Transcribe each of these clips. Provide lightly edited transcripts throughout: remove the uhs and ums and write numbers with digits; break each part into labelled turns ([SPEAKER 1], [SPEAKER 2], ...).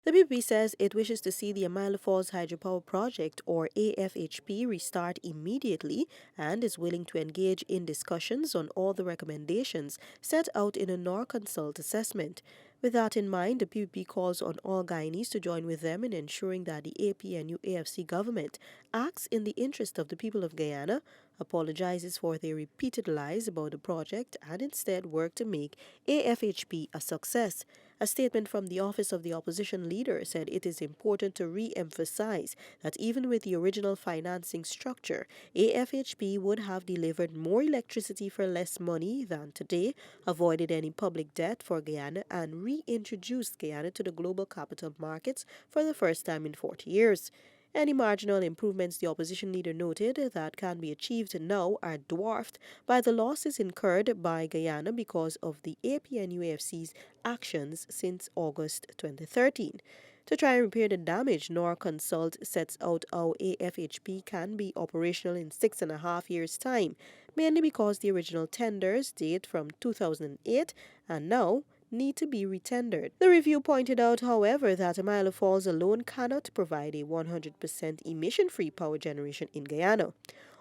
[SPEAKER 1] The BP says it wishes to see the Amaila Falls Hydropower Project, or AFHP, restart immediately and is willing to engage in discussions on all the recommendations set out in a NOR Consult assessment. With that in mind, the PPP calls on all Guyanese to join with them in ensuring that the APNU AFC government acts in the interest of the people of Guyana, apologizes for their repeated lies about the project, and instead work to make AFHP a success. A statement from the office of the opposition leader said it is important to re-emphasize that even with the original financing structure, AFHP would have delivered more electricity for less money than today, avoided any public debt for Guyana, and reintroduced Guyana to the global capital markets for the first time in 40 years. Any marginal improvements, the opposition leader noted, that can be achieved now are dwarfed by the losses incurred by Guyana because of the APNUFC's actions since August 2013. To try and repair the damage, NOR Consult sets out how AFHP can be operational in 6.5 years' time, mainly because the original tenders date from 2008 and now need to be retendered. The review pointed out, however, that Amaila Falls alone cannot provide a 100% emission-free power generation in Guyana.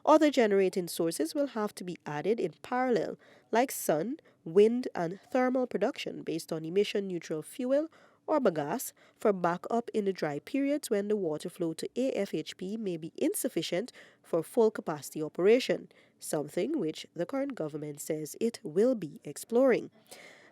[SPEAKER 1] Other generating sources will have to be added in parallel, like sun, wind, and thermal production based on emission-neutral fuel or bagasse for backup in the dry periods when the water flow to AFHP may be insufficient for full capacity operation, something which the current government says it will be exploring.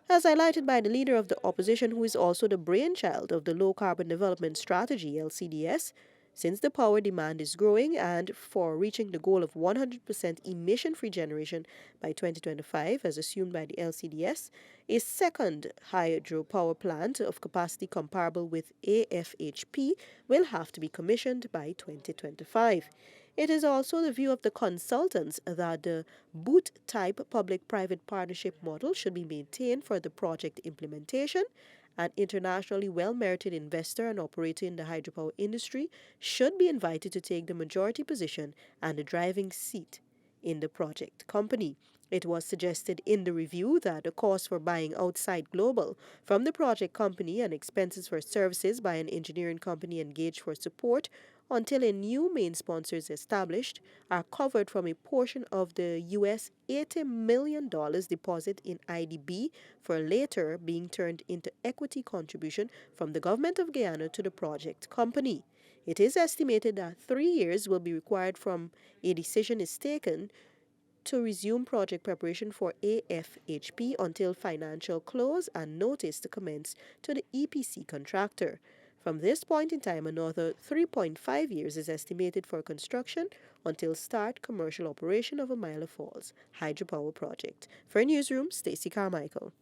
[SPEAKER 1] As highlighted by the leader of the opposition, who is also the brainchild of the Low Carbon Development Strategy (LCDS), since the power demand is growing and for reaching the goal of 100% emission-free generation by 2025, as assumed by the LCDS, a second hydropower plant of capacity comparable with AFHP will have to be commissioned by 2025. It is also the view of the consultants that the boot-type public-private partnership model should be maintained for the project implementation. An internationally well-merited investor and operator in the hydropower industry should be invited to take the majority position and the driving seat in the project company. It was suggested in the review that the cost for buying outside global from the project company and expenses for services by an engineering company engaged for support until a new main sponsor is established are covered from a portion of the US $80 million deposit in IDB for later being turned into equity contribution from the government of Guyana to the project company. It is estimated that 3 years will be required from a decision is taken to resume project preparation for AFHP until financial close and notice to commence to the EPC contractor. From this point in time, another 3.5 years is estimated for construction until start commercial operation of Amaila Falls Hydropower Project. For Newsroom, Stacey Carmichael.